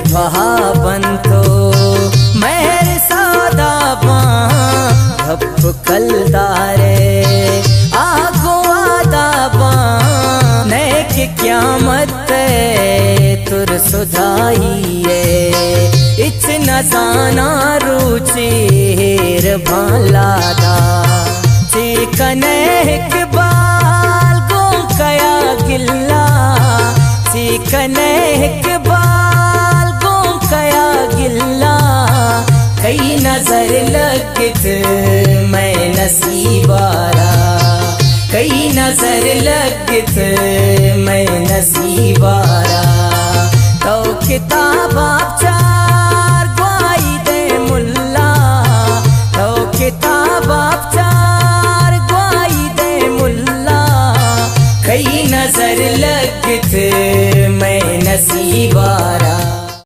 बंतो मेहर सादा भप कलदारे आगो आदा नेक क्यामत तुर सुधाइए इच नजाना रुचि भालादा चिकने बाल गो कया गिल्ला चिकने बाल गो कया गिल्ला कई नजर लगत मैं नसीबारा कई नजर लगत मैं नसीबारा तो किताब चार ग्वाई दे मुल्ला तो किताब चार ग्वाई दे मुल्ला कई नजर लगत मैं नसीबा